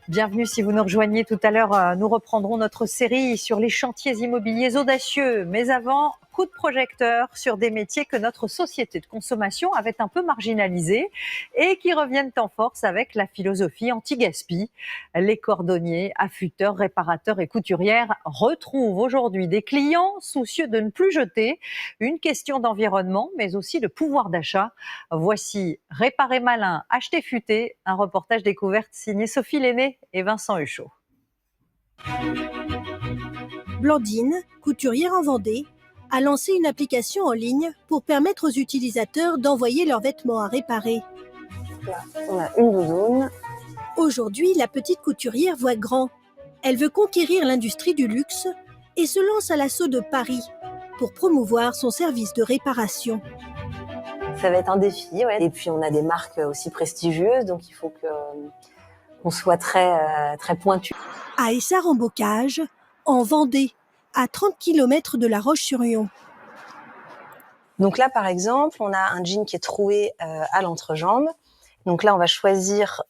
Bienvenue si vous nous rejoignez tout à l'heure. Nous reprendrons notre série sur les chantiers immobiliers audacieux. Mais avant, coup de projecteur sur des métiers que notre société de consommation avait un peu marginalisés et qui reviennent en force avec la philosophie anti-gaspi. Les cordonniers, affûteurs, réparateurs et couturières retrouvent aujourd'hui des clients soucieux de ne plus jeter. Une question d'environnement, mais aussi de pouvoir d'achat. Voici Réparer malin, acheter futé, un reportage découverte signé Sophie Lenné et Vincent Huchot. Blandine, couturière en Vendée, a lancé une application en ligne pour permettre aux utilisateurs d'envoyer leurs vêtements à réparer. Là, on a une doudoune. Aujourd'hui, la petite couturière voit grand. Elle veut conquérir l'industrie du luxe et se lance à l'assaut de Paris pour promouvoir son service de réparation. Ça va être un défi, ouais. Et puis on a des marques aussi prestigieuses, donc il faut qu'on soit très pointu. À Essart-en-Bocage, en Vendée, à 30 km de La Roche-sur-Yon. Donc là, par exemple, on a un jean qui est troué à l'entrejambe. Donc là, on va choisir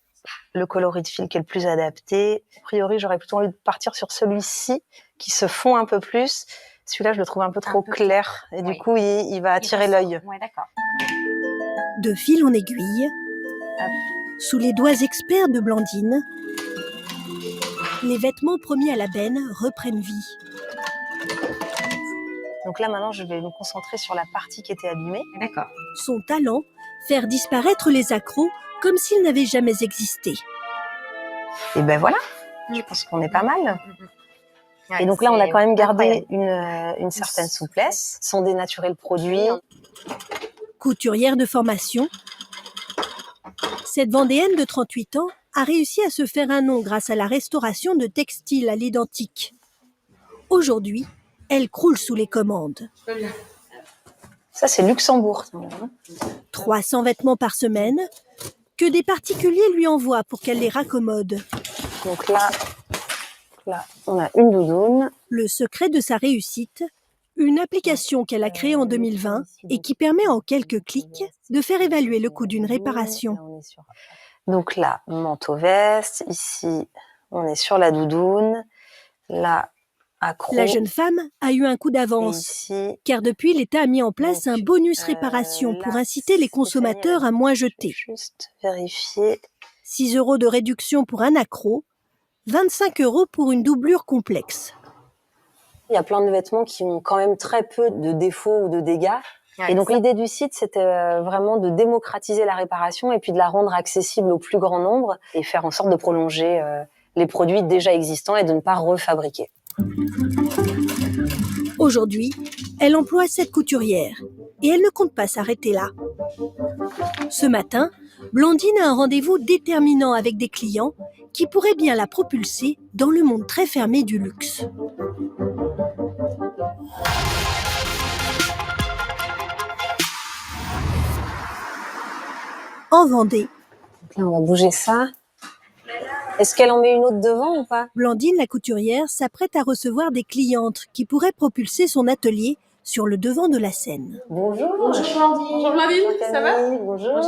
le coloris de fil qui est le plus adapté. A priori, j'aurais plutôt envie de partir sur celui-ci, qui se fond un peu plus. Celui-là, je le trouve un peu trop clair. Et du coup, il va attirer l'œil. Ouais, d'accord. De fil en aiguille, sous les doigts experts de Blandine, les vêtements promis à la benne reprennent vie. Donc là, maintenant, je vais me concentrer sur la partie qui était abîmée. D'accord. Son talent, faire disparaître les accros comme s'ils n'avaient jamais existé. Et ben voilà, je pense qu'on est pas mal. Ouais, et donc là, on a quand même gardé une certaine souplesse, sans dénaturer le produit. Couturière de formation, cette Vendéenne de 38 ans a réussi à se faire un nom grâce à la restauration de textiles à l'identique. Aujourd'hui, elle croule sous les commandes. Ça, c'est Luxembourg. 300 vêtements par semaine, que des particuliers lui envoient pour qu'elle les raccommode. Donc là, on a une doudoune. Le secret de sa réussite, une application qu'elle a créée en 2020 et qui permet en quelques clics de faire évaluer le coût d'une réparation. Donc là, manteau-veste. Ici, on est sur la doudoune. Là, accro. La jeune femme a eu un coup d'avance, ici, car depuis, l'État a mis en place un bonus réparation là, pour inciter les consommateurs à moins jeter. Juste vérifier. 6 € de réduction pour un accro, 25 € pour une doublure complexe. Il y a plein de vêtements qui ont quand même très peu de défauts ou de dégâts. Ouais, et donc l'idée du site, c'était vraiment de démocratiser la réparation et puis de la rendre accessible au plus grand nombre et faire en sorte de prolonger les produits déjà existants et de ne pas refabriquer. Aujourd'hui, elle emploie 7 couturières et elle ne compte pas s'arrêter là. Ce matin, Blandine a un rendez-vous déterminant avec des clients qui pourraient bien la propulser dans le monde très fermé du luxe. En Vendée. Donc là, on va bouger ça. Est-ce qu'elle en met une autre devant ou pas? Blandine, la couturière, s'apprête à recevoir des clientes qui pourraient propulser son atelier sur le devant de la scène. Bonjour. Bonjour Blandine. Bonjour Blandine, ça va? Bonjour.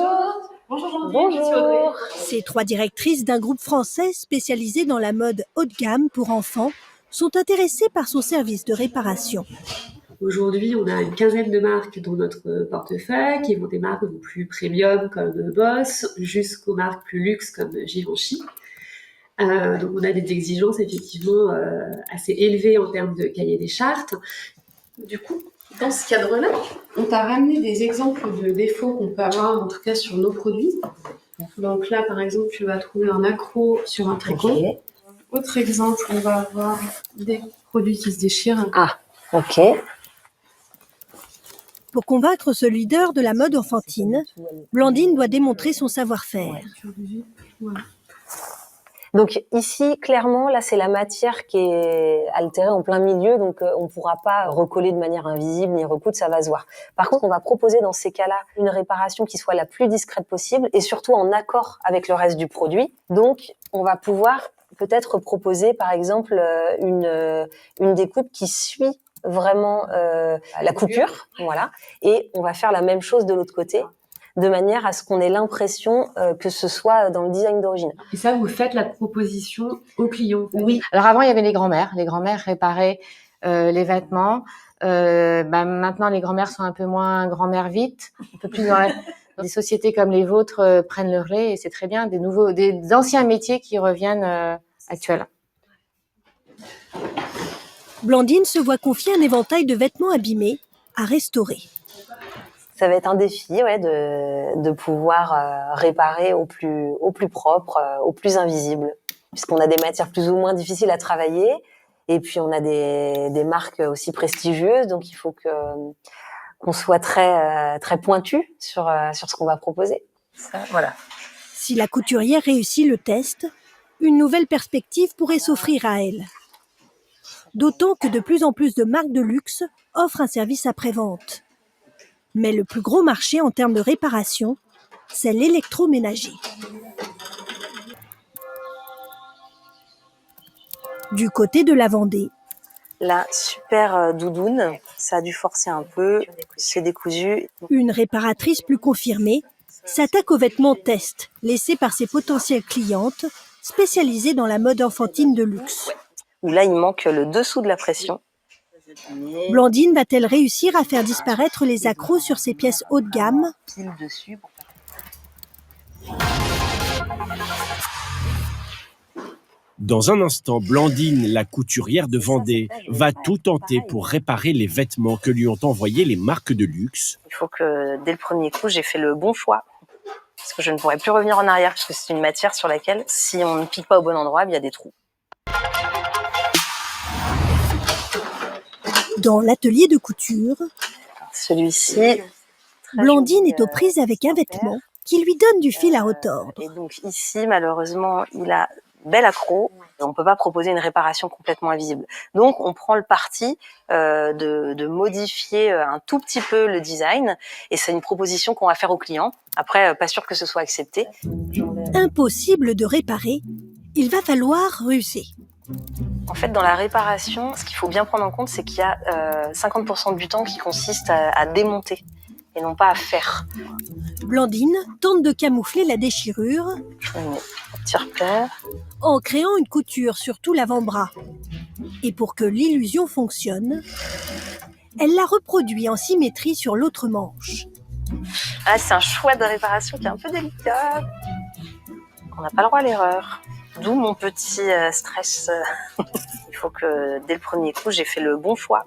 Bonjour Blandine, ici Audrey. Ces 3 directrices d'un groupe français spécialisé dans la mode haut de gamme pour enfants sont intéressées par son service de réparation. Aujourd'hui, on a une quinzaine de marques dans notre portefeuille, qui vont des marques plus premium comme Boss, jusqu'aux marques plus luxe comme Givenchy. Donc on a des exigences effectivement assez élevées en termes de cahier des chartes. Du coup, dans ce cadre-là, on t'a ramené des exemples de défauts qu'on peut avoir, en tout cas sur nos produits. Donc là, par exemple, tu vas trouver un accro sur un tricot. Okay. Autre exemple, on va avoir des produits qui se déchirent. Ah, ok. Pour convaincre ce leader de la mode enfantine, Blandine doit démontrer son savoir-faire. Voilà. Donc ici, clairement, là, c'est la matière qui est altérée en plein milieu, donc on ne pourra pas recoller de manière invisible ni recoudre, ça va se voir. Par contre, on va proposer dans ces cas-là une réparation qui soit la plus discrète possible et surtout en accord avec le reste du produit. Donc, on va pouvoir peut-être proposer, par exemple, une découpe qui suit vraiment la coupure, voilà. Et on va faire la même chose de l'autre côté. de manière à ce qu'on ait l'impression que ce soit dans le design d'origine. Et ça, vous faites la proposition aux clients? Oui. Alors avant, il y avait les grands-mères. Les grands-mères réparaient les vêtements. Maintenant, les grands-mères sont un peu moins grand-mères vite, un peu plus des sociétés comme les vôtres prennent le relais et c'est très bien. Des anciens métiers qui reviennent actuels. Blandine se voit confier un éventail de vêtements abîmés à restaurer. Ça va être un défi, de pouvoir réparer au plus propre, au plus invisible, puisqu'on a des matières plus ou moins difficiles à travailler, et puis on a des marques aussi prestigieuses, donc il faut qu'on soit très très pointu sur ce qu'on va proposer. Ça, voilà. Si la couturière réussit le test, une nouvelle perspective pourrait s'offrir à elle. D'autant que de plus en plus de marques de luxe offrent un service après-vente. Mais le plus gros marché en termes de réparation, c'est l'électroménager. Du côté de la Vendée, La super doudoune, ça a dû forcer un peu, c'est décousu. une réparatrice plus confirmée s'attaque aux vêtements test laissés par ses potentielles clientes spécialisées dans la mode enfantine de luxe. Où là, il manque le dessous de la pression. Blandine va-t-elle réussir à faire disparaître les accros sur ces pièces haut de gamme ? Pile dessus. Dans un instant, Blandine, la couturière de Vendée, va tout tenter pour réparer les vêtements que lui ont envoyés les marques de luxe. Il faut que, dès le premier coup, j'ai fait le bon choix. Parce que je ne pourrais plus revenir en arrière, parce que c'est une matière sur laquelle, si on ne pique pas au bon endroit, il y a des trous. Dans l'atelier de couture, Celui-ci, Blandine est aux prises avec un vêtement qui lui donne du fil à retordre. et donc ici, malheureusement, il a bel accroc. On ne peut pas proposer une réparation complètement invisible. Donc, on prend le parti de modifier un tout petit peu le design. Et c'est une proposition qu'on va faire aux clients. Après, pas sûr que ce soit accepté. Impossible de réparer, il va falloir ruser. En fait, dans la réparation, ce qu'il faut bien prendre en compte, c'est qu'il y a 50% du temps qui consiste à démonter et non pas à faire. Blandine tente de camoufler la déchirure Je mets mon petit repère. en créant une couture sur tout l'avant-bras. Et pour que l'illusion fonctionne, elle la reproduit en symétrie sur l'autre manche. Ah, c'est un choix de réparation qui est un peu délicat. On n'a pas le droit à l'erreur. D'où mon petit stress. Il faut que, dès le premier coup, j'ai fait le bon choix.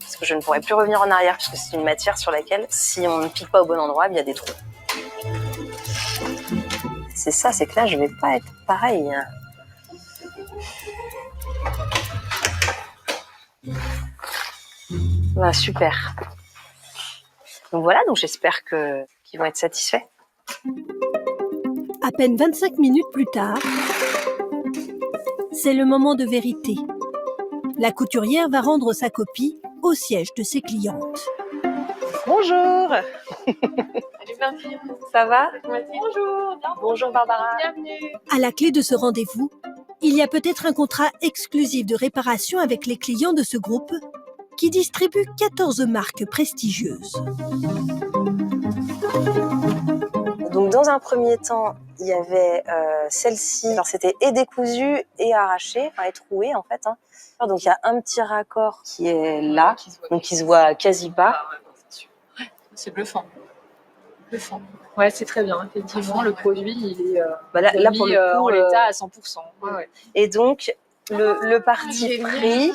Parce que je ne pourrais plus revenir en arrière, puisque c'est une matière sur laquelle, si on ne pique pas au bon endroit, il y a des trous. C'est ça, c'est que là, je ne vais pas être pareil. Voilà, super. Donc voilà, donc j'espère qu'ils vont être satisfaits. À peine 25 minutes plus tard, c'est le moment de vérité. La couturière va rendre sa copie au siège de ses clientes. Bonjour. Salut Marie. Ça va? Bonjour. Bonjour Barbara. Bienvenue. À la clé de ce rendez-vous, il y a peut-être un contrat exclusif de réparation avec les clients de ce groupe qui distribue 14 marques prestigieuses. Donc dans un premier temps, il y avait celle-ci. Alors c'était et décousu et arraché, enfin et troué en fait. Donc il y a un petit raccord qui est là, donc qui se voit quasi pas. C'est bluffant. Bluffant. Ouais, c'est très bien. Effectivement, le produit, il est Là pour le coup, en l'état à 100%. Ouais. Et donc le parti pris,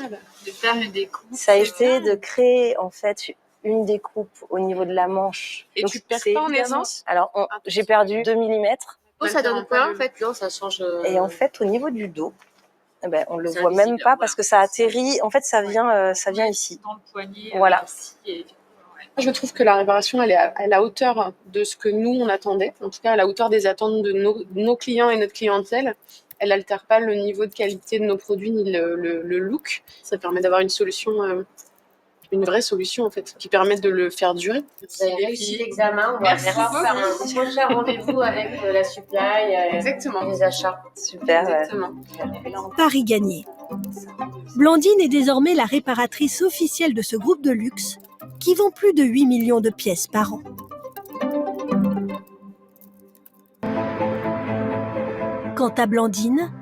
De faire une découpe. ça a été de créer en fait une découpe au niveau de la manche. Et Donc, tu perds c'est pas en évidemment- aisance? Alors j'ai perdu 2 mm. Oh, ça donne quoi en fait? Non, ça change. Et en fait, au niveau du dos, eh ben, on le C'est voit même invisible, pas voilà. parce que ça atterrit. En fait, ça vient ici. Dans le poignet. Voilà. Ici, et... Je trouve que la réparation, elle est à la hauteur de ce que nous, on attendait. En tout cas, à la hauteur des attentes de nos clients et notre clientèle. Elle n'altère pas le niveau de qualité de nos produits ni le look. Ça permet d'avoir une solution, une vraie solution en fait, qui permet de le faire durer. Vous avez réussi l'examen, on va Merci faire beaucoup. un prochain rendez-vous avec la supply Exactement. et les achats. Super. Exactement. Paris gagné. Blandine est désormais la réparatrice officielle de ce groupe de luxe qui vend plus de 8 millions de pièces par an. Quant à Blandine,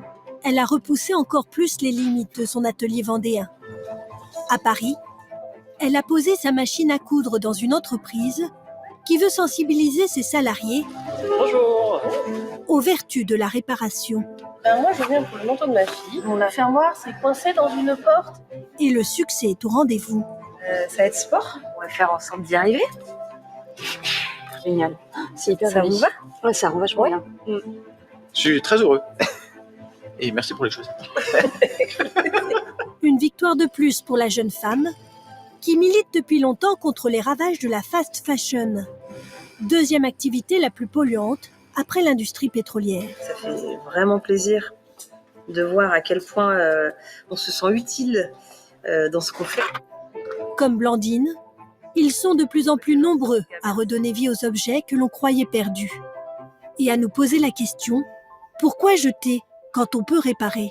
elle a repoussé encore plus les limites de son atelier vendéen. À Paris, elle a posé sa machine à coudre dans une entreprise qui veut sensibiliser ses salariés aux vertus de la réparation. Moi, je viens pour le manteau de ma fille. Mon fermoir s'est coincé dans une porte. Et le succès est au rendez-vous. Ça va être sport. On va faire en sorte d'y arriver. Génial. C'est hyper Ça joli. vous va? Ouais, ça rend vachement bien. Je suis très heureux. Et merci pour les choses. Une victoire de plus pour la jeune femme qui milite depuis longtemps contre les ravages de la fast fashion. Deuxième activité la plus polluante après l'industrie pétrolière. Ça fait vraiment plaisir de voir à quel point on se sent utile dans ce qu'on fait. Comme Blandine, ils sont de plus en plus nombreux à redonner vie aux objets que l'on croyait perdus. Et à nous poser la question, pourquoi jeter quand on peut réparer ?